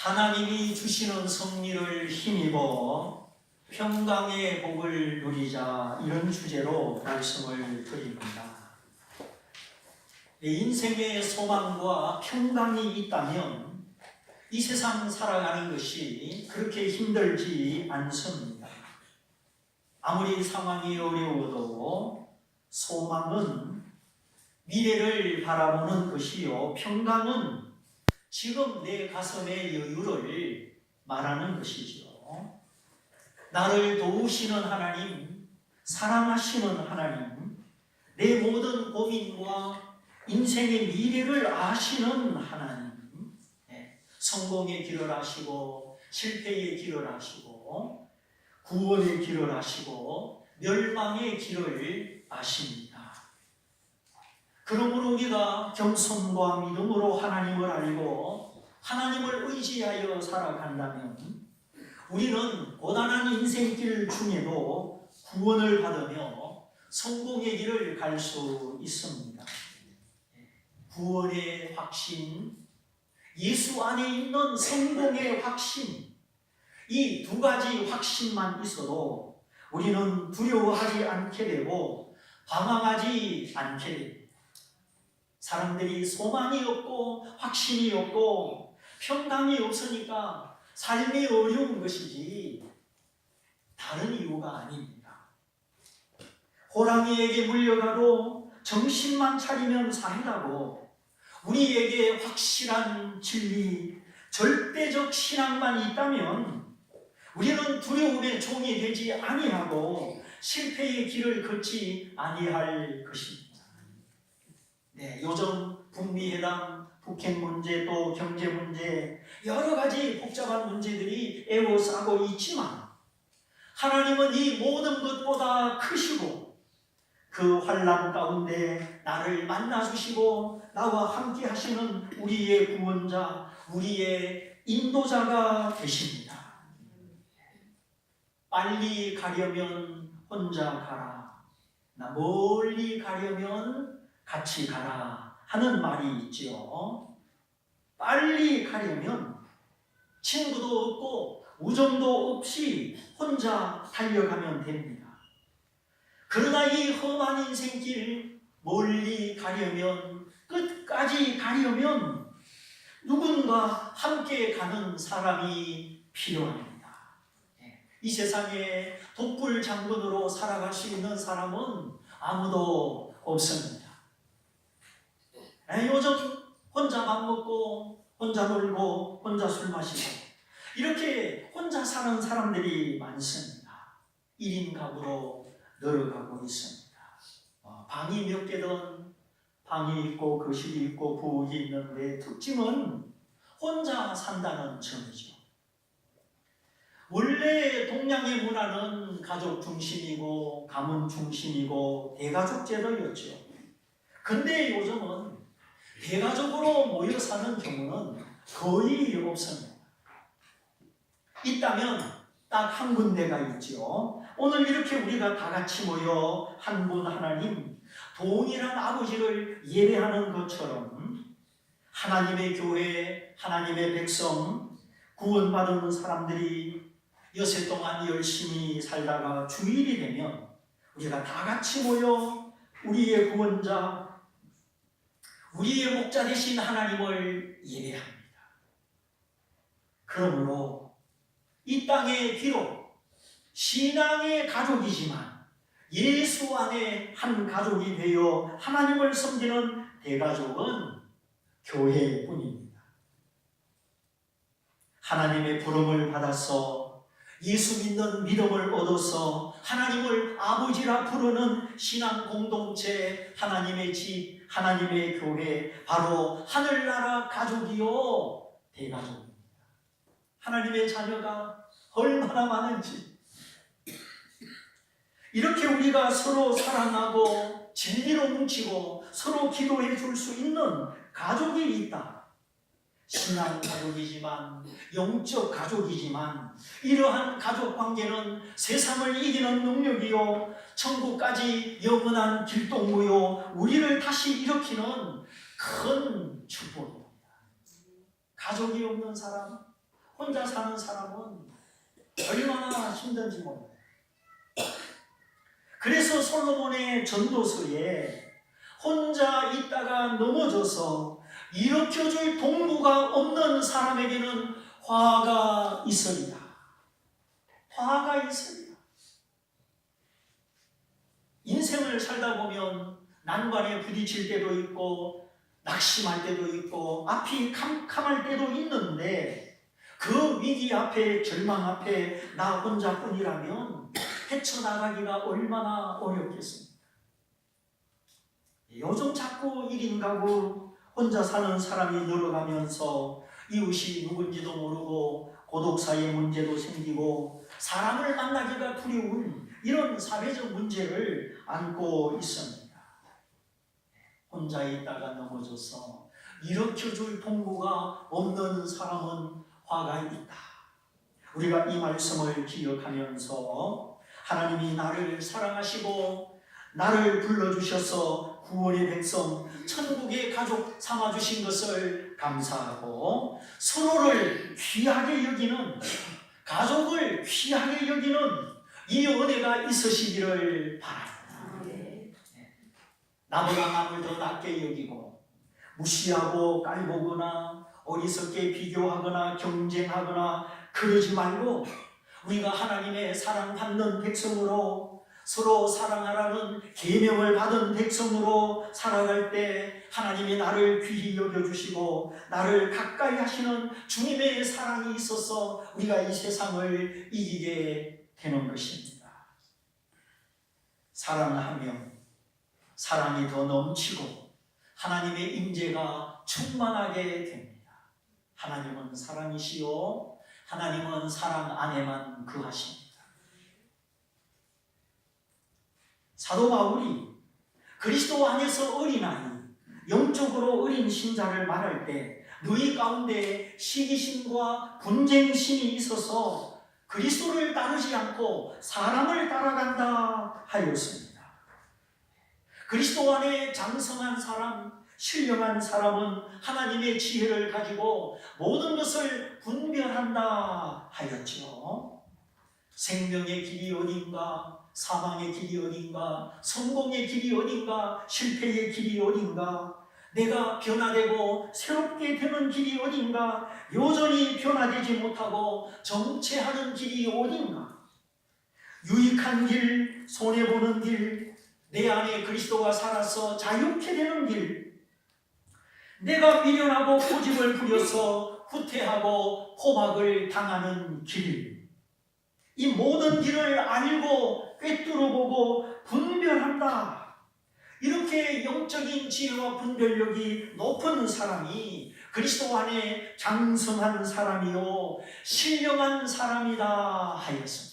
하나님이 주시는 승리를 힘입어 평강의 복을 누리자, 이런 주제로 말씀을 드립니다. 인생의 소망과 평강이 있다면 이 세상 살아가는 것이 그렇게 힘들지 않습니다. 아무리 상황이 어려워도 소망은 미래를 바라보는 것이요, 평강은 지금 내 가슴의 여유를 말하는 것이죠. 나를 도우시는 하나님, 사랑하시는 하나님, 내 모든 고민과 인생의 미래를 아시는 하나님, 성공의 길을 아시고 실패의 길을 아시고 구원의 길을 아시고 멸망의 길을 아십니다. 그러므로 우리가 겸손과 믿음으로 하나님을 알고 하나님을 의지하여 살아간다면 우리는 고단한 인생길 중에도 구원을 받으며 성공의 길을 갈 수 있습니다. 구원의 확신, 예수 안에 있는 성공의 확신, 이 두 가지 확신만 있어도 우리는 두려워하지 않게 되고 방황하지 않게 됩니다. 사람들이 소망이 없고 확신이 없고 평강이 없으니까 삶이 어려운 것이지 다른 이유가 아닙니다. 호랑이에게 물려가도 정신만 차리면 산다고 우리에게 확실한 진리, 절대적 신앙만 있다면 우리는 두려움의 종이 되지 아니하고 실패의 길을 걷지 아니할 것입니다. 요즘 북미 회담, 북핵 문제, 또 경제 문제, 여러 가지 복잡한 문제들이 에워싸고 있지만 하나님은 이 모든 것보다 크시고 그 환난 가운데 나를 만나주시고 나와 함께 하시는 우리의 구원자, 우리의 인도자가 되십니다. 빨리 가려면 혼자 가라, 나 멀리 가려면 같이 가라 하는 말이 있지요. 빨리 가려면 친구도 없고 우정도 없이 혼자 달려가면 됩니다. 그러나 이 험한 인생길 멀리 가려면, 끝까지 가려면 누군가 함께 가는 사람이 필요합니다. 이 세상에 독불 장군으로 살아갈 수 있는 사람은 아무도 없습니다. 요즘 혼자 밥 먹고 혼자 놀고 혼자 술 마시고 이렇게 혼자 사는 사람들이 많습니다. 1인 가구로 늘어가고 있습니다. 방이 몇 개든 방이 있고 거실이 있고 부엌이 있는데 특징은 혼자 산다는 점이죠. 원래 동양의 문화는 가족 중심이고 가문 중심이고 대가족 제도였죠. 근데 요즘은 대가족으로 모여 사는 경우는 거의 없습니다. 있다면 딱 한 군데가 있죠. 오늘 이렇게 우리가 다 같이 모여 한 분 하나님, 동일한 아버지를 예배하는 것처럼 하나님의 교회, 하나님의 백성, 구원받은 사람들이 여세 동안 열심히 살다가 주일이 되면 우리가 다 같이 모여 우리의 구원자, 우리의 목자 되신 하나님을 예배합니다. 그러므로 이 땅에 비록 신앙의 가족이지만 예수 안에 한 가족이 되어 하나님을 섬기는 대가족은 교회뿐입니다. 하나님의 부름을 받아서 예수 믿는 믿음을 얻어서 하나님을 아버지라 부르는 신앙 공동체, 하나님의 집, 하나님의 교회, 바로 하늘나라 가족이요 대가족입니다. 하나님의 자녀가 얼마나 많은지, 이렇게 우리가 서로 사랑하고 진리로 뭉치고 서로 기도해 줄 수 있는 가족이 있다. 신앙 가족이지만, 영적 가족이지만, 이러한 가족 관계는 세상을 이기는 능력이요 천국까지 영원한 길동무요 우리를 다시 일으키는 큰 축복입니다. 가족이 없는 사람, 혼자 사는 사람은 얼마나 힘든지 몰라요. 그래서 솔로몬의 전도서에 혼자 있다가 넘어져서 일으켜줄 동무가 없는 사람에게는 화가 있으리라. 화가 있으리라. 인생을 살다 보면 난관에 부딪힐 때도 있고 낙심할 때도 있고 앞이 캄캄할 때도 있는데 그 위기 앞에 절망 앞에 나 혼자뿐이라면 헤쳐나가기가 얼마나 어렵겠습니까? 요즘 자꾸 1인 가구 혼자 사는 사람이 늘어가면서 이웃이 누군지도 모르고 고독사의 문제도 생기고 사람을 만나기가 두려운 이런 사회적 문제를 안고 있습니다. 혼자 있다가 넘어져서 일으켜줄 동무가 없는 사람은 화가 있다. 우리가 이 말씀을 기억하면서 하나님이 나를 사랑하시고 나를 불러주셔서 구원의 백성, 천국의 가족 삼아주신 것을 감사하고 서로를 귀하게 여기는, 가족을 귀하게 여기는 이 은혜가 있으시기를 바랍니다. 나보다 남을 더 낮게 여기고 무시하고 깔보거나 어리석게 비교하거나 경쟁하거나 그러지 말고 우리가 하나님의 사랑받는 백성으로 서로 사랑하라는 계명을 받은 백성으로 살아갈 때 하나님이 나를 귀히 여겨주시고 나를 가까이 하시는 주님의 사랑이 있어서 우리가 이 세상을 이기게 되는 것입니다. 사랑하면 사랑이 더 넘치고 하나님의 임재가 충만하게 됩니다. 하나님은 사랑이시요 하나님은 사랑 안에만 거하십니다. 사도 바울이 그리스도 안에서 어린아이, 영적으로 어린 신자를 말할 때 너희 가운데 시기심과 분쟁심이 있어서 그리스도를 따르지 않고 사람을 따라간다 하였습니다. 그리스도 안에 장성한 사람, 신령한 사람은 하나님의 지혜를 가지고 모든 것을 분별한다 하였죠. 생명의 길이 어딘가, 사망의 길이 어딘가, 성공의 길이 어딘가, 실패의 길이 어딘가, 내가 변화되고 새롭게 되는 길이 어딘가, 여전히 변화되지 못하고 정체하는 길이 어딘가, 유익한 길, 손해보는 길, 내 안에 그리스도가 살아서 자유케 되는 길, 내가 미련하고 고집을 부려서 후퇴하고 포박을 당하는 길, 이 모든 길을 알고 꿰뚫어보고 분별한다. 이렇게 영적인 지혜와 분별력이 높은 사람이 그리스도 안에 장성한 사람이요 신령한 사람이다 하였습니다.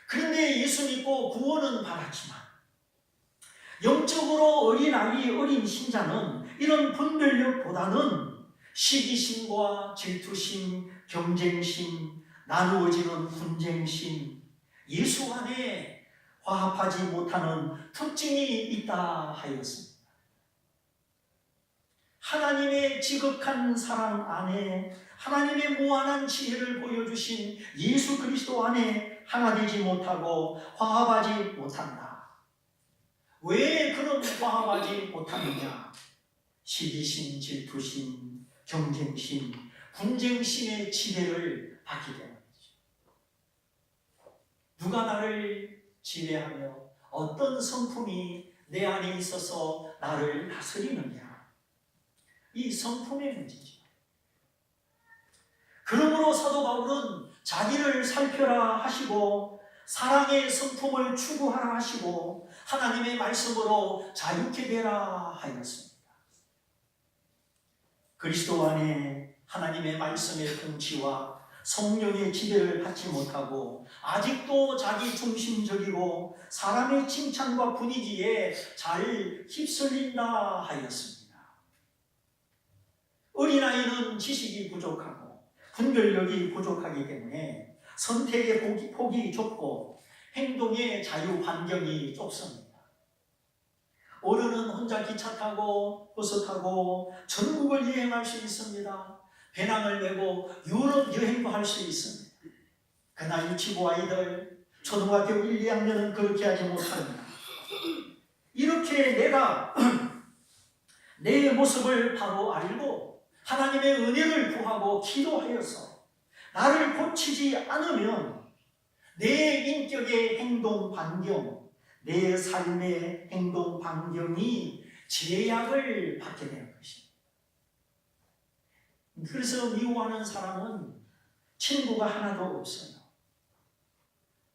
그런데 예수 믿고 구원은 받았지만 영적으로 어린아이, 어린 신자는 이런 분별력보다는 시기심과 질투심, 경쟁심, 나누어지는 분쟁심, 예수 안에 화합하지 못하는 특징이 있다 하였습니다. 하나님의 지극한 사랑 안에 하나님의 무한한 지혜를 보여주신 예수 그리스도 안에 하나 되지 못하고 화합하지 못한다. 왜 그런 화합하지 못하느냐? 시기심, 질투심, 경쟁심, 분쟁심의 지배를 받기 때문이죠. 누가 나를 지배하며 어떤 성품이 내 안에 있어서 나를 다스리느냐? 이 성품의 문제죠. 그러므로 사도 바울은 자기를 살펴라 하시고 사랑의 성품을 추구하라 하시고 하나님의 말씀으로 자유케 되라 하였습니다. 그리스도 안에 하나님의 말씀의 통치와 성령의 지배를 받지 못하고 아직도 자기 중심적이고 사람의 칭찬과 분위기에 잘 휩쓸린다 하였습니다. 어린아이는 지식이 부족하고 분별력이 부족하기 때문에 선택의 폭이 좁고 행동의 자유 반경이 좁습니다. 어른은 혼자 기차 타고 버스 타고 전국을 여행할 수 있습니다. 배낭을 메고 유럽 여행도 할 수 있습니다. 그러나 유치부 아이들, 초등학교 1, 2학년은 그렇게 하지 못합니다. 이렇게 내가 내 모습을 바로 알고 하나님의 은혜를 구하고 기도하여서 나를 고치지 않으면 내 인격의 행동 반경, 내 삶의 행동 반경이 제약을 받게 되는 것입니다. 그래서 미워하는 사람은 친구가 하나도 없어요.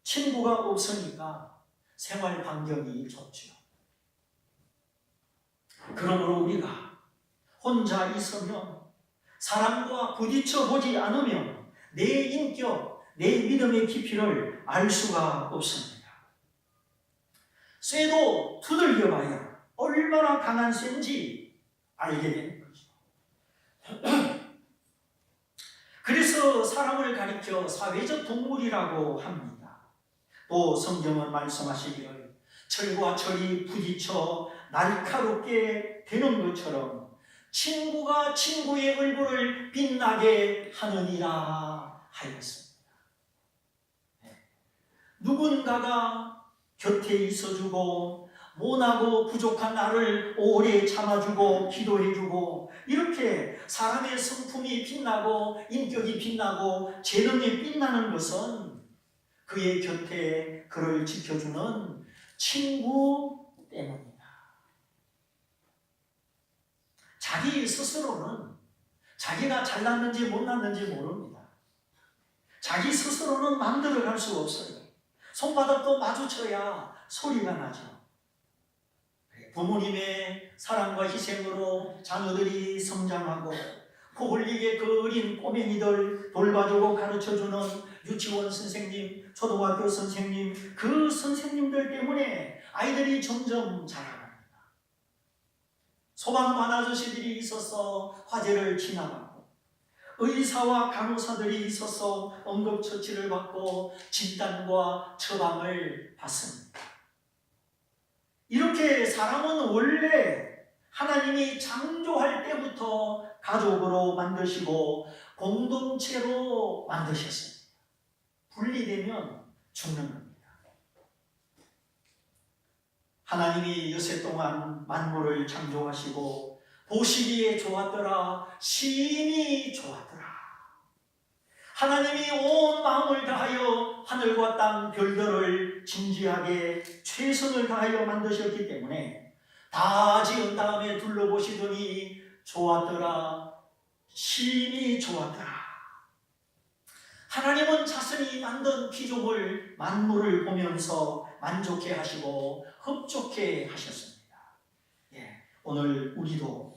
친구가 없으니까 생활 반경이 좁죠. 그러므로 우리가 혼자 있으면, 사람과 부딪혀 보지 않으면 내 인격, 내 믿음의 깊이를 알 수가 없습니다. 쇠도 두들겨 봐야 얼마나 강한 쇠인지 알게 되는 거죠. 그래서 사람을 가리켜 사회적 동물이라고 합니다. 또 성경은 말씀하시기를 철과 철이 부딪혀 날카롭게 되는 것처럼 친구가 친구의 얼굴을 빛나게 하느니라 하였습니다. 누군가가 곁에 있어주고 모나고 부족한 나를 오래 참아주고 기도해주고, 이렇게 사람의 성품이 빛나고 인격이 빛나고 재능이 빛나는 것은 그의 곁에 그를 지켜주는 친구 때문입니다. 자기 스스로는 자기가 잘났는지 못났는지 모릅니다. 자기 스스로는 만들어갈 수 없어요. 손바닥도 마주쳐야 소리가 나죠. 부모님의 사랑과 희생으로 자녀들이 성장하고 코 흘리게 그 어린 꼬맹이들 돌봐주고 가르쳐주는 유치원 선생님, 초등학교 선생님, 그 선생님들 때문에 아이들이 점점 자라갑니다. 소방관 아저씨들이 있어서 화재를 지나가고, 의사와 간호사들이 있어서 응급처치를 받고 진단과 처방을 받습니다. 이렇게 사람은 원래 하나님이 창조할 때부터 가족으로 만드시고 공동체로 만드셨습니다. 분리되면 죽는 겁니다. 하나님이 여세 동안 만물을 창조하시고 보시기에 좋았더라, 심히 좋았더라. 하나님이 온 마음을 다하여 하늘과 땅 별들을 진지하게 최선을 다하여 만드셨기 때문에 다 지은 다음에 둘러보시더니 좋았더라, 심히 좋았더라. 하나님은 자신이 만든 피조물 만물을 보면서 만족해 하시고 흡족해 하셨습니다. 오늘 우리도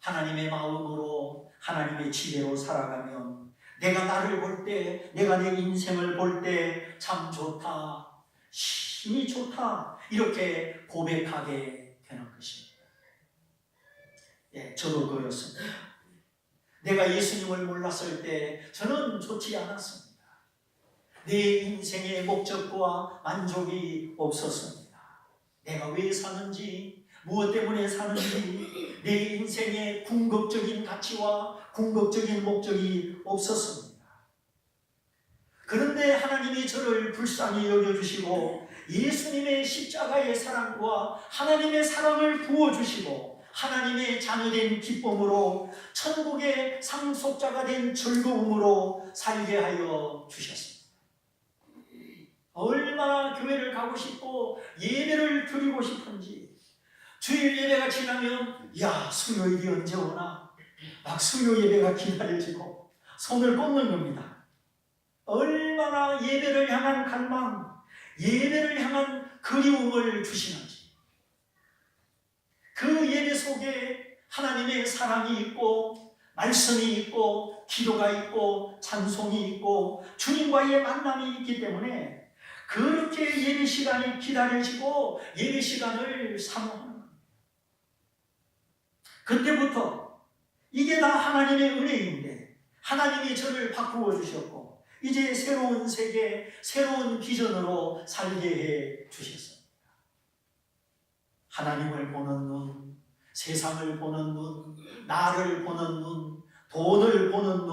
하나님의 마음으로 하나님의 지혜로 살아가면 내가 나를 볼 때, 내가 내 인생을 볼 때 참 좋다, 심히 좋다, 이렇게 고백하게 되는 것입니다. 저도 그렇습니다. 내가 예수님을 몰랐을 때 저는 좋지 않았습니다. 내 인생의 목적과 만족이 없었습니다. 내가 왜 사는지, 무엇 때문에 사는지, 내 인생의 궁극적인 가치와 궁극적인 목적이 없었습니다. 그런데 하나님이 저를 불쌍히 여겨주시고 예수님의 십자가의 사랑과 하나님의 사랑을 부어주시고 하나님의 자녀된 기쁨으로 천국의 상속자가 된 즐거움으로 살게 하여 주셨습니다. 얼마나 교회를 가고 싶고 예배를 드리고 싶은지, 주일 예배가 지나면 야, 수요일이 언제 오나 막 수요 예배가 기다려지고 손을 꽂는 겁니다. 얼마나 예배를 향한 갈망, 예배를 향한 그리움을 주시는지. 그 예배 속에 하나님의 사랑이 있고 말씀이 있고 기도가 있고 찬송이 있고 주님과의 만남이 있기 때문에 그렇게 예배 시간이 기다려지고 예배 시간을 사모하는 겁니다. 그때부터 이게 다 하나님의 은혜인데 하나님이 저를 바꾸어 주셨고 이제 새로운 세계, 새로운 비전으로 살게 해 주셨습니다. 하나님을 보는 눈, 세상을 보는 눈, 나를 보는 눈, 돈을 보는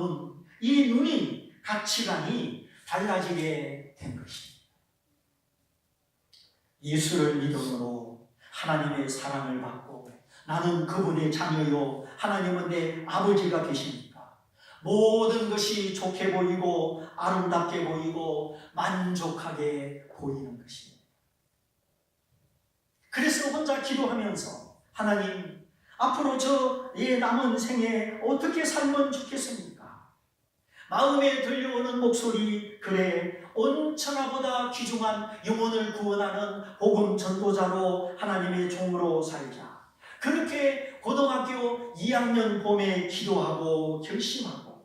가치관이 달라지게 된 것입니다. 예수를 믿음으로 하나님의 사랑을 받고 나는 그분의 자녀요, 하나님은 내 아버지가 되십니까? 모든 것이 좋게 보이고 아름답게 보이고 만족하게 보이는 것입니다. 그래서 혼자 기도하면서 하나님, 앞으로 저의 남은 생에 어떻게 살면 좋겠습니까? 마음에 들려오는 목소리, 그래, 온천하보다 귀중한 영혼을 구원하는 복음 전도자로 하나님의 종으로 살자. 그렇게 고등학교 2학년 봄에 기도하고 결심하고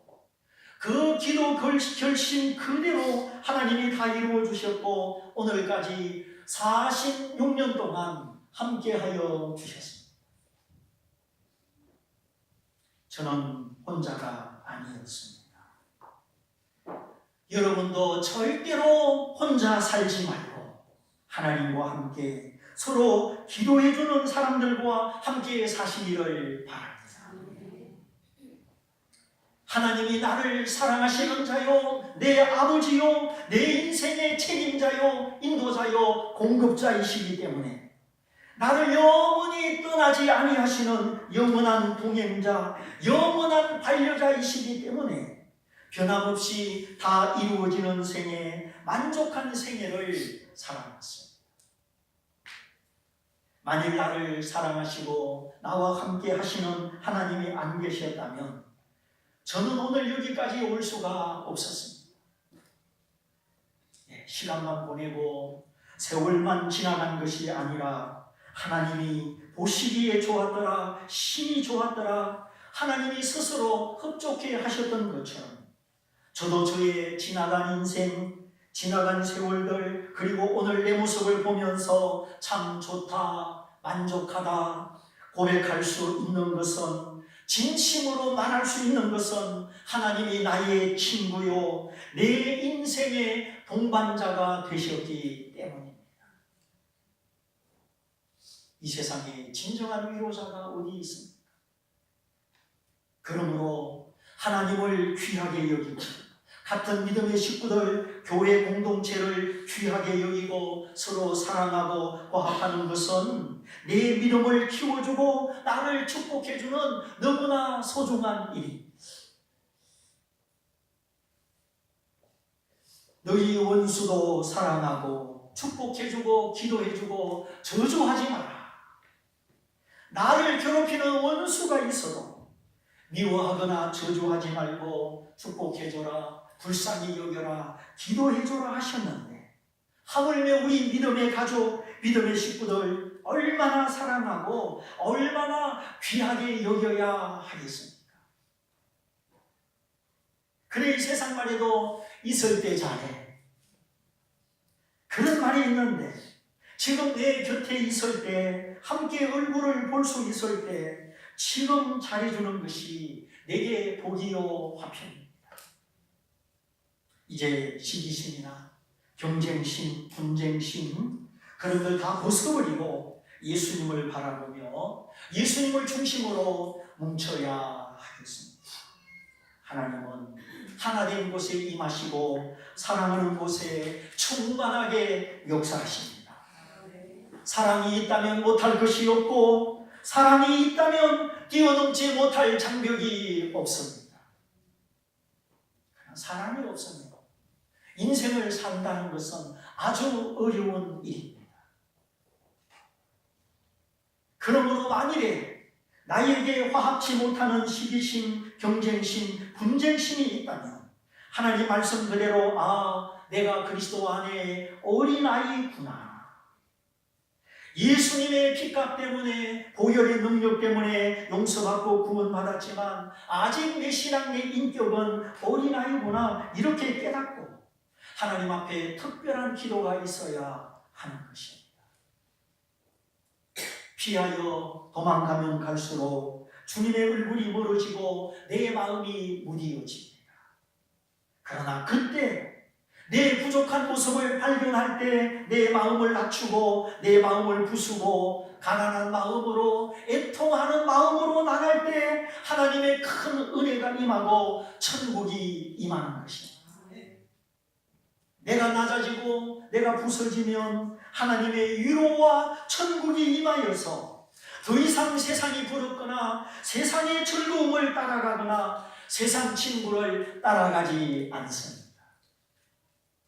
그 기도 결심 그대로 하나님이 다 이루어 주셨고 오늘까지 46년 동안 함께하여 주셨습니다. 저는 혼자가 아니었습니다. 여러분도 절대로 혼자 살지 말고 하나님과 함께 서로 기도해주는 사람들과 함께 사시기를 바랍니다. 하나님이 나를 사랑하시는 자요, 내 아버지요, 내 인생의 책임자요, 인도자요, 공급자이시기 때문에 나를 영원히 떠나지 아니하시는 영원한 동행자, 영원한 반려자이시기 때문에 변함없이 다 이루어지는 생애, 만족한 생애를 살아왔습니다. 만일 나를 사랑하시고 나와 함께 하시는 하나님이 안 계셨다면 저는 오늘 여기까지 올 수가 없었습니다. 시간만 보내고 세월만 지나간 것이 아니라 하나님이 보시기에 좋았더라, 심히 좋았더라, 하나님이 스스로 흡족해 하셨던 것처럼 저도 저의 지나간 인생, 지나간 세월들, 그리고 오늘 내 모습을 보면서 참 좋다, 만족하다 고백할 수 있는 것은, 진심으로 말할 수 있는 것은 하나님이 나의 친구요, 내 인생의 동반자가 되셨기 때문입니다. 이 세상에 진정한 위로자가 어디 있습니까? 그러므로 하나님을 귀하게 여기고 같은 믿음의 식구들, 교회 공동체를 귀하게 여기고 서로 사랑하고 화합하는 것은 내 믿음을 키워주고 나를 축복해주는 너무나 소중한 일입니다. 너희 원수도 사랑하고 축복해주고 기도해주고 저주하지 마라. 나를 괴롭히는 원수가 있어도 미워하거나 저주하지 말고 축복해줘라, 불쌍히 여겨라, 기도해줘라 하셨는데 하물며 우리 믿음의 가족, 믿음의 식구들 얼마나 사랑하고 얼마나 귀하게 여겨야 하겠습니까? 그래, 이 세상 말에도 있을 때 잘해, 그런 말이 있는데 지금 내 곁에 있을 때, 함께 얼굴을 볼 수 있을 때 지금 잘해주는 것이 내게 복이요 화평입니다. 이제 시기심이나 경쟁심, 분쟁심 그런 걸 다 벗어버리고 예수님을 바라보며 예수님을 중심으로 뭉쳐야 하겠습니다. 하나님은 하나된 곳에 임하시고 사랑하는 곳에 충만하게 역사하십니다. 사랑이 있다면 못할 것이 없고 사랑이 있다면 뛰어넘지 못할 장벽이 없습니다. 사랑이 없습니다. 인생을 산다는 것은 아주 어려운 일입니다. 그러므로 만일에 나에게 화합치 못하는 시기심, 경쟁심, 분쟁심이 있다면 하나님 말씀 그대로 내가 그리스도 안에 어린아이구나, 예수님의 피값 때문에, 보혈의 능력 때문에 용서받고 구원받았지만 아직 내 신앙, 내 인격은 어린아이구나, 이렇게 깨닫고 하나님 앞에 특별한 기도가 있어야 하는 것입니다. 피하여 도망가면 갈수록 주님의 얼굴이 멀어지고 내 마음이 무디어집니다. 그러나 그때 내 부족한 모습을 발견할 때 내 마음을 낮추고 내 마음을 부수고 가난한 마음으로, 애통하는 마음으로 나갈 때 하나님의 큰 은혜가 임하고 천국이 임하는 것입니다. 내가 낮아지고 내가 부서지면 하나님의 위로와 천국이 임하여서 더 이상 세상이 부럽거나 세상의 즐거움을 따라가거나 세상 친구를 따라가지 않습니다.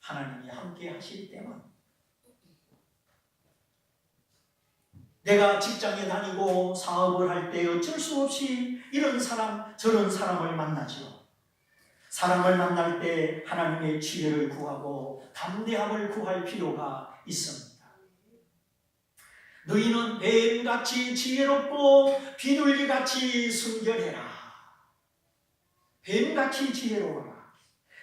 하나님이 함께 하실 때만. 내가 직장에 다니고 사업을 할 때 어쩔 수 없이 이런 사람 저런 사람을 만나죠. 사람을 만날 때 하나님의 지혜를 구하고 담대함을 구할 필요가 있습니다. 너희는 뱀같이 지혜롭고 비둘기같이 순결해라. 뱀같이 지혜로워라.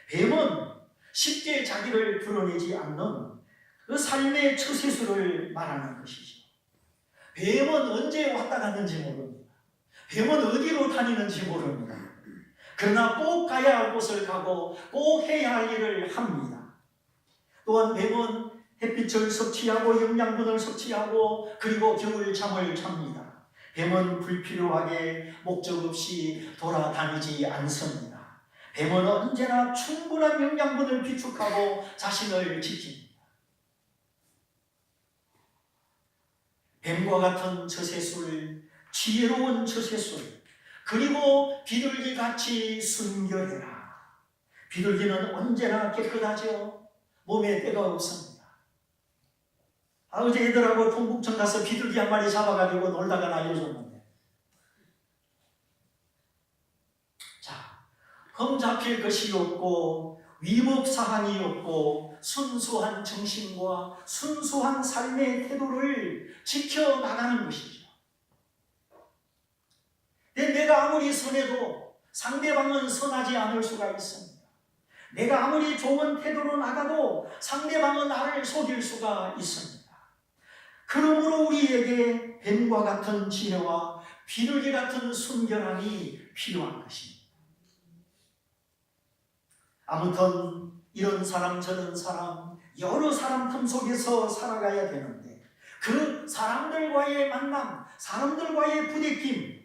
뱀은 쉽게 자기를 드러내지 않는 그 삶의 처세술을 말하는 것이죠. 뱀은 언제 왔다 갔는지 모릅니다. 뱀은 어디로 다니는지 모릅니다. 그러나 꼭 가야 할 곳을 가고 꼭 해야 할 일을 합니다. 또한 뱀은 햇빛을 섭취하고 영양분을 섭취하고 그리고 겨울 잠을 잡니다. 뱀은 불필요하게 목적 없이 돌아다니지 않습니다. 뱀은 언제나 충분한 영양분을 비축하고 자신을 지킵니다. 뱀과 같은 처세술, 지혜로운 처세술, 그리고 비둘기같이 순결해라. 비둘기는 언제나 깨끗하죠. 몸에 때가 없습니다. 어제 애들하고 동북천 가서 비둘기 한 마리 잡아가지고 놀다가 날려줬는데, 자, 흠 잡힐 것이 없고 위법사항이 없고 순수한 정신과 순수한 삶의 태도를 지켜나가는 것이죠. 내가 아무리 선해도 상대방은 선하지 않을 수가 있습니다. 내가 아무리 좋은 태도로 나가도 상대방은 나를 속일 수가 있습니다. 그러므로 우리에게 뱀과 같은 지혜와 비둘기 같은 순결함이 필요한 것입니다. 아무튼 이런 사람 저런 사람 여러 사람 틈 속에서 살아가야 되는데 그 사람들과의 만남, 사람들과의 부대낌,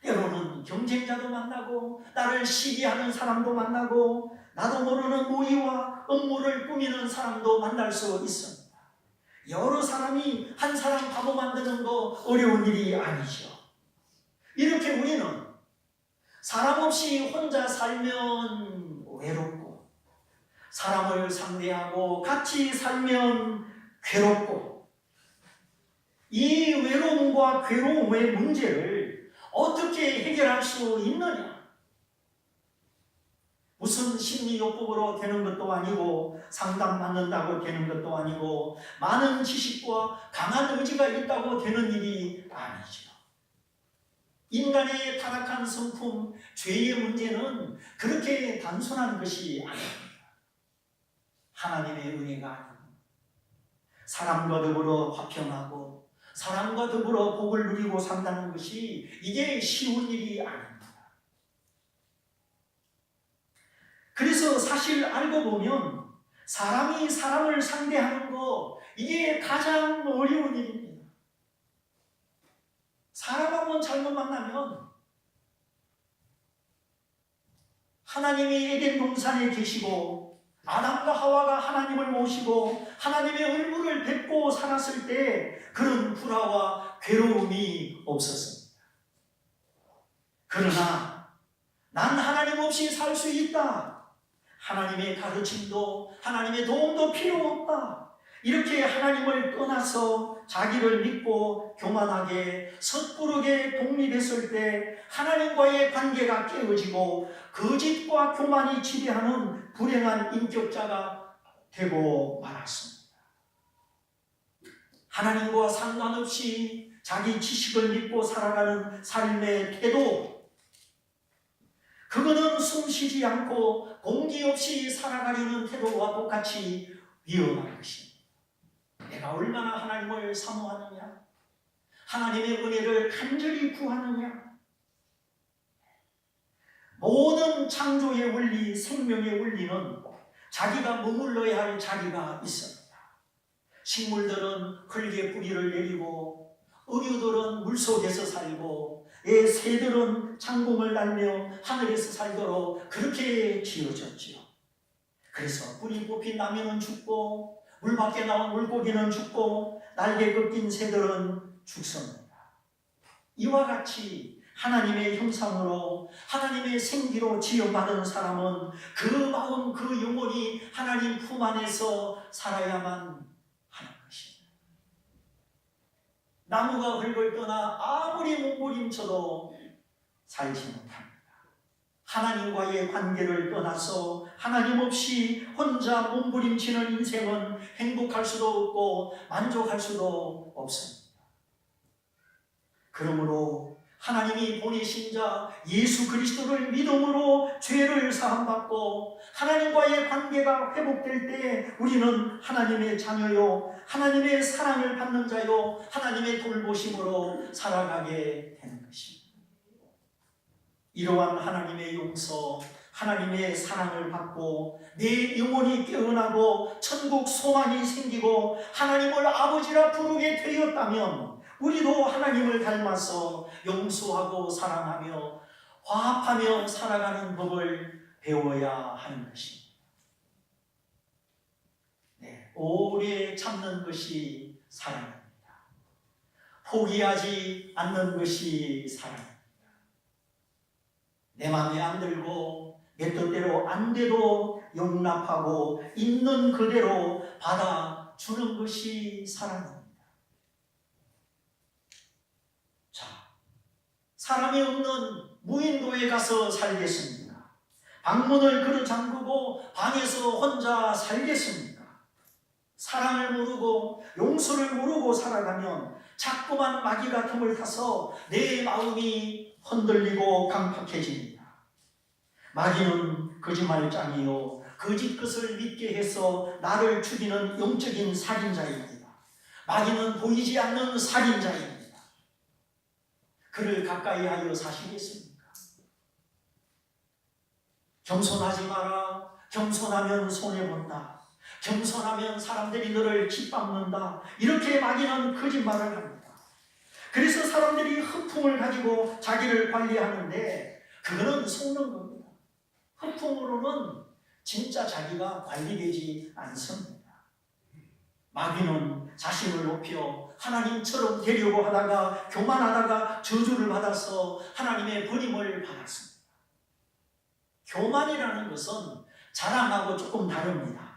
때로는 경쟁자도 만나고 나를 시기하는 사람도 만나고 나도 모르는 모의와 업무를 꾸미는 사람도 만날 수 있습니다. 여러 사람이 한 사람 바보 만드는 거 어려운 일이 아니죠. 이렇게 우리는 사람 없이 혼자 살면 외롭고 사람을 상대하고 같이 살면 괴롭고 이 외로움과 괴로움의 문제를 어떻게 해결할 수 있느냐? 무슨 심리요법으로 되는 것도 아니고 상담 받는다고 되는 것도 아니고 많은 지식과 강한 의지가 있다고 되는 일이 아니죠. 인간의 타락한 성품, 죄의 문제는 그렇게 단순한 것이 아닙니다. 하나님의 은혜가 아닙니다. 사람과 더불어 화평하고 사람과 더불어 복을 누리고 산다는 것이 이게 쉬운 일이 아닙니다. 그래서 사실 알고 보면 사람이 사람을 상대하는 거 이게 가장 어려운 일입니다. 사람하고 잘못 만나면 하나님이 에덴 동산에 계시고 아담과 하와가 하나님을 모시고 하나님의 얼굴을 뵙고 살았을 때 그런 불화와 괴로움이 없었습니다. 그러나 난 하나님 없이 살 수 있다. 하나님의 가르침도 하나님의 도움도 필요 없다. 이렇게 하나님을 떠나서 자기를 믿고 교만하게 섣부르게 독립했을 때 하나님과의 관계가 깨어지고 거짓과 교만이 지배하는 불행한 인격자가 되고 말았습니다. 하나님과 상관없이 자기 지식을 믿고 살아가는 삶의 태도, 그거는 숨쉬지 않고 공기 없이 살아가려는 태도와 똑같이 위험한 것입니다. 내가 얼마나 하나님을 사모하느냐, 하나님의 은혜를 간절히 구하느냐. 모든 창조의 원리, 생명의 원리는 자기가 머물러야 할 자리가 있습니다. 식물들은 흙에 뿌리를 내리고 어류들은 물속에서 살고 새들은 창공을 날며 하늘에서 살도록 그렇게 지어졌지요. 그래서 뿌리 뽑힌 나무는 죽고 물 밖에 나온 물고기는 죽고 날개 꺾인 새들은 죽습니다. 이와 같이 하나님의 형상으로 하나님의 생기로 지어받은 사람은 그 마음 그 영혼이 하나님 품 안에서 살아야만 하는 것입니다. 나무가 흙을 떠나 아무리 몸부림쳐도 살지 못합니다. 하나님과의 관계를 떠나서 하나님 없이 혼자 몸부림치는 인생은 행복할 수도 없고 만족할 수도 없습니다. 그러므로 하나님이 보내신 자 예수 그리스도를 믿음으로 죄를 사함받고 하나님과의 관계가 회복될 때 우리는 하나님의 자녀요, 하나님의 사랑을 받는 자요, 하나님의 돌보심으로 살아가게 되는 것입니다. 이러한 하나님의 용서, 하나님의 사랑을 받고 내 영혼이 깨어나고 천국 소망이 생기고 하나님을 아버지라 부르게 되었다면 우리도 하나님을 닮아서 용서하고 사랑하며 화합하며 살아가는 법을 배워야 하는 것입니다. 네, 오래 참는 것이 사랑입니다. 포기하지 않는 것이 사랑입니다. 내 마음에 안 들고 내 뜻대로 안 돼도 용납하고 있는 그대로 받아주는 것이 사랑입니다. 자, 사람이 없는 무인도에 가서 살겠습니까? 방문을 그릇 잠그고 방에서 혼자 살겠습니까? 사랑을 모르고 용서를 모르고 살아가면 자꾸만 마귀가 틈을 타서 내 마음이 흔들리고 강팍해집니다. 마귀는 거짓말장이요 거짓 것을 믿게 해서 나를 죽이는 영적인 살인자입니다. 마귀는 보이지 않는 살인자입니다. 그를 가까이 하여 사시겠습니까? 겸손하지 마라. 겸손하면 손해본다. 겸손하면 사람들이 너를 짓밟는다. 이렇게 마귀는 거짓말을 합니다. 그래서 사람들이 흑풍을 가지고 자기를 관리하는데 그거는 속는 겁니다. 흑풍으로는 진짜 자기가 관리되지 않습니다. 마귀는 자신을 높여 하나님처럼 되려고 하다가 교만하다가 저주를 받아서 하나님의 버림을 받았습니다. 교만이라는 것은 자랑하고 조금 다릅니다.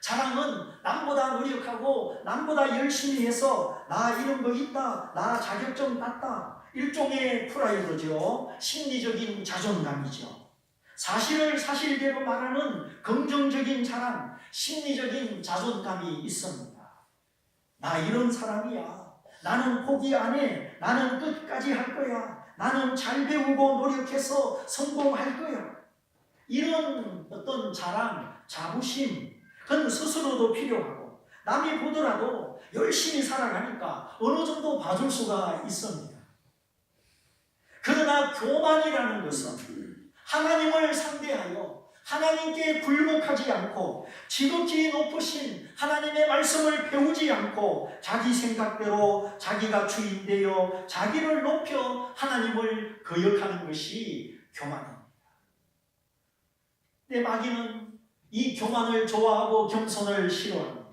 자랑은 남보다 노력하고 남보다 열심히 해서 나 이런 거 있다, 나 자격증 땄다, 일종의 프라이드죠. 심리적인 자존감이죠. 사실을 사실대로 말하는 긍정적인 자랑, 심리적인 자존감이 있습니다. 나 이런 사람이야. 나는 포기 안 해. 나는 끝까지 할 거야. 나는 잘 배우고 노력해서 성공할 거야. 이런 어떤 자랑, 자부심, 그건 스스로도 필요하고 남이 보더라도 열심히 살아가니까 어느 정도 봐줄 수가 있습니다. 그러나 교만이라는 것은 하나님을 상대하여 하나님께 굴복하지 않고 지극히 높으신 하나님의 말씀을 배우지 않고 자기 생각대로 자기가 주인되어 자기를 높여 하나님을 거역하는 것이 교만입니다. 근데 마귀는 이 교만을 좋아하고 겸손을 싫어합니다.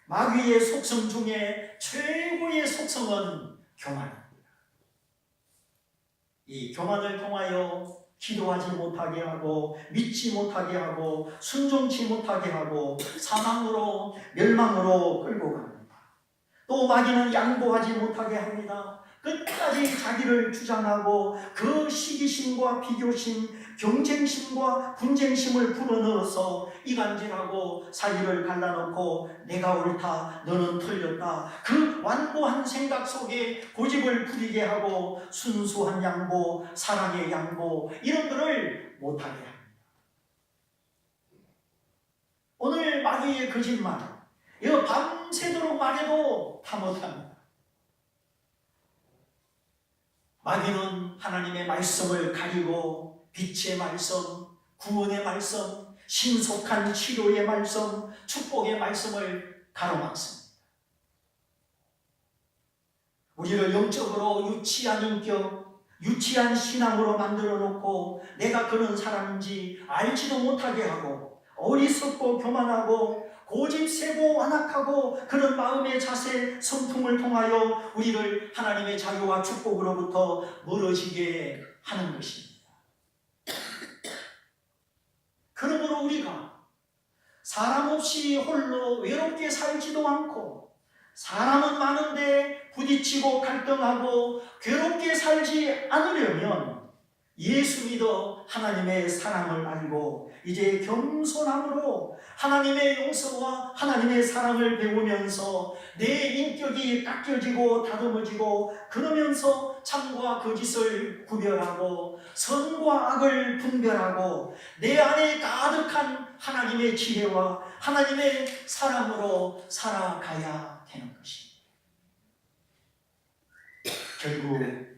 마귀의 속성 중에 최고의 속성은 교만입니다. 이 교만을 통하여 기도하지 못하게 하고 믿지 못하게 하고 순종치 못하게 하고 사망으로 멸망으로 끌고 갑니다. 또 마귀는 양보하지 못하게 합니다. 끝까지 자기를 주장하고 그 시기심과 비교심, 경쟁심과 분쟁심을 불어넣어서 이간질하고 사이를 갈라놓고 내가 옳다, 너는 틀렸다. 그 완고한 생각 속에 고집을 부리게 하고 순수한 양보, 사랑의 양보 이런 것을 못하게 합니다. 오늘 마귀의 거짓말, 이거 밤새도록 말해도 다 못합니다. 마귀는 하나님의 말씀을 가리고 빛의 말씀, 구원의 말씀, 신속한 치료의 말씀, 축복의 말씀을 가로막습니다. 우리를 영적으로 유치한 인격, 유치한 신앙으로 만들어 놓고 내가 그런 사람인지 알지도 못하게 하고 어리석고 교만하고 고집세고 완악하고 그런 마음의 자세, 성품을 통하여 우리를 하나님의 자유와 축복으로부터 멀어지게 하는 것입니다. 그러므로 우리가 사람 없이 홀로 외롭게 살지도 않고 사람은 많은데 부딪히고 갈등하고 괴롭게 살지 않으려면 예수 믿어 하나님의 사랑을 알고 이제 겸손함으로 하나님의 용서와 하나님의 사랑을 배우면서 내 인격이 깎여지고 다듬어지고 그러면서 참과 거짓을 구별하고 선과 악을 분별하고 내 안에 가득한 하나님의 지혜와 하나님의 사랑으로 살아가야 되는 것입니다. 결국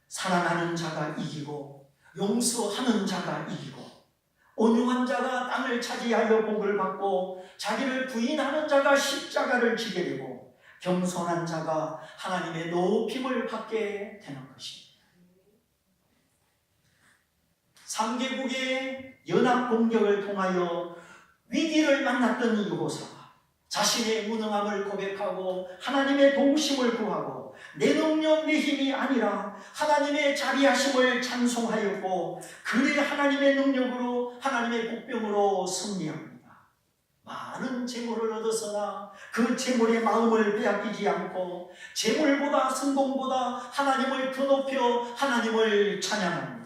사랑하는 자가 이기고 용서하는 자가 이기고 온유한 자가 땅을 차지하여 복을 받고 자기를 부인하는 자가 십자가를 지게 되고 겸손한 자가 하나님의 높임을 받게 되는 것입니다. 3개국의 연합 공격을 통하여 위기를 만났던 여호사밧, 자신의 무능함을 고백하고 하나님의 도우심을 구하고 내 능력 내 힘이 아니라 하나님의 자비하심을 찬송하였고 그의 하나님의 능력으로 하나님의 복병으로 승리합니다. 많은 재물을 얻었으나 그 재물의 마음을 빼앗기지 않고 재물보다 성공보다 하나님을 더 높여 하나님을 찬양합니다.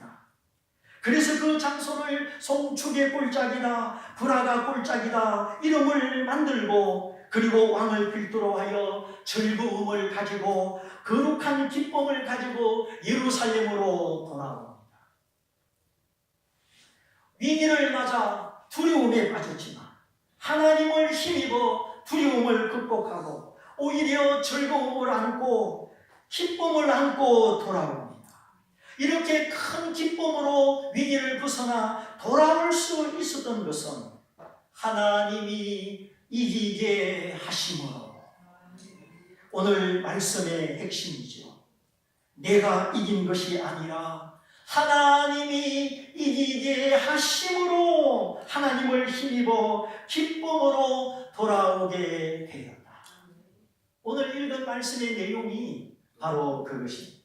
그래서 그 장소를 송축의 꼴짝이다, 브라가 꼴짝이다 이름을 만들고 그리고 왕을 필두로 하여 즐거움을 가지고 거룩한 기쁨을 가지고 예루살렘으로 돌아옵니다. 위기를 맞아 두려움에 빠졌지만 하나님을 힘입어 두려움을 극복하고 오히려 즐거움을 안고 기쁨을 안고 돌아옵니다. 이렇게 큰 기쁨으로 위기를 벗어나 돌아올 수 있었던 것은 하나님이 이기게 하심으로. 오늘 말씀의 핵심이죠. 내가 이긴 것이 아니라 하나님이 이기게 하심으로 하나님을 힘입어 기쁨으로 돌아오게 되었다. 오늘 읽은 말씀의 내용이 바로 그것입니다.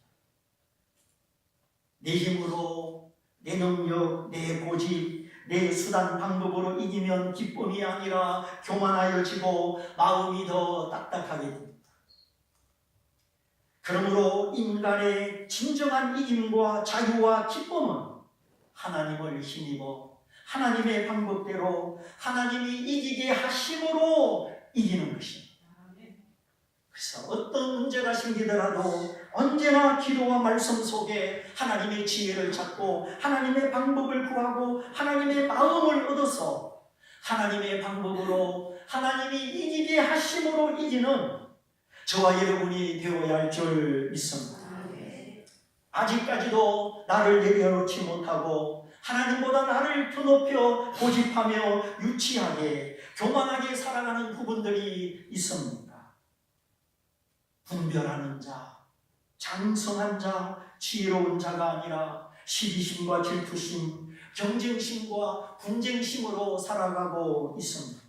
내 힘으로, 내 능력, 내 고집, 내 수단 방법으로 이기면 기쁨이 아니라 교만하여지고 마음이 더 딱딱하게 됩니다. 그러므로 인간의 진정한 이김과 자유와 기쁨은 하나님을 힘입어 하나님의 방법대로 하나님이 이기게 하심으로 이기는 것입니다. 그래서 어떤 문제가 생기더라도 언제나 기도와 말씀 속에 하나님의 지혜를 찾고 하나님의 방법을 구하고 하나님의 마음을 얻어서 하나님의 방법으로 하나님이 이기게 하심으로 이기는 저와 여러분이 되어야 할 줄 믿습니다. 아직까지도 나를 내려놓지 못하고 하나님보다 나를 더 높여 고집하며 유치하게 교만하게 살아가는 부분들이 있습니다. 분별하는 자, 장성한 자, 지혜로운 자가 아니라 시기심과 질투심, 경쟁심과 분쟁심으로 살아가고 있습니다.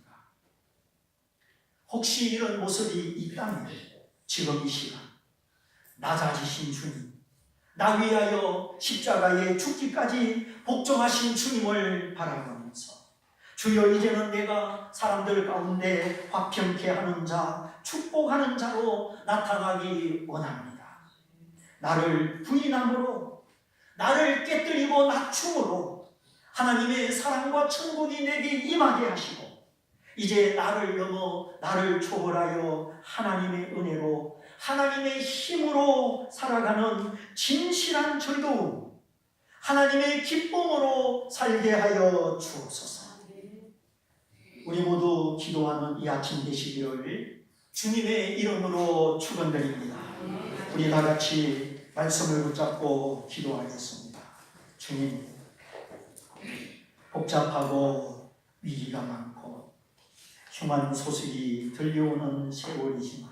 혹시 이런 모습이 있다면 지금 이 시간 낮아지신 주님, 나 위하여 십자가에 죽기까지 복종하신 주님을 바라보면서 주여 이제는 내가 사람들 가운데 화평케 하는 자, 축복하는 자로 나타나기 원합니다. 나를 부인함으로, 나를 깨뜨리고 낮춤으로 하나님의 사랑과 천국이 내게 임하게 하시고 이제 나를 넘어 나를 초월하여 하나님의 은혜로 하나님의 힘으로 살아가는 진실한 즐거움, 하나님의 기쁨으로 살게 하여 주옵소서. 우리 모두 기도하는 이 아침 되시기를 주님의 이름으로 축원드립니다. 우리 다 같이 말씀을 붙잡고 기도하겠습니다. 주님, 복잡하고 위기가 많고 흉한 소식이 들려오는 세월이지만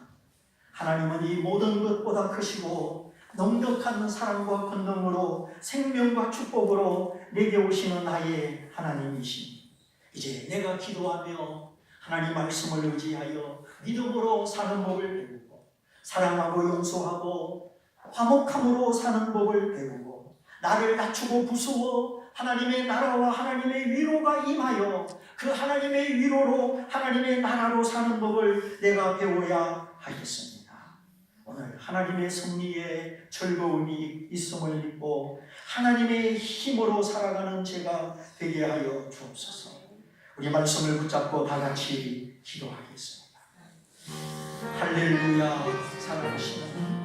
하나님은 이 모든 것보다 크시고 넉넉한 사랑과 권능으로 생명과 축복으로 내게 오시는 나의 하나님이십니다. 이제 내가 기도하며 하나님 말씀을 의지하여 믿음으로 사는 법을 배우고 사랑하고 용서하고 화목함으로 사는 법을 배우고 나를 낮추고 부수어 하나님의 나라와 하나님의 위로가 임하여 그 하나님의 위로로 하나님의 나라로 사는 법을 내가 배워야 하겠습니다. 오늘 하나님의 승리에 즐거움이 있음을 믿고 하나님의 힘으로 살아가는 제가 되게 하여 주옵소서. 우리 말씀을 붙잡고 다 같이 기도하겠습니다. 할렐루야. 사랑하시는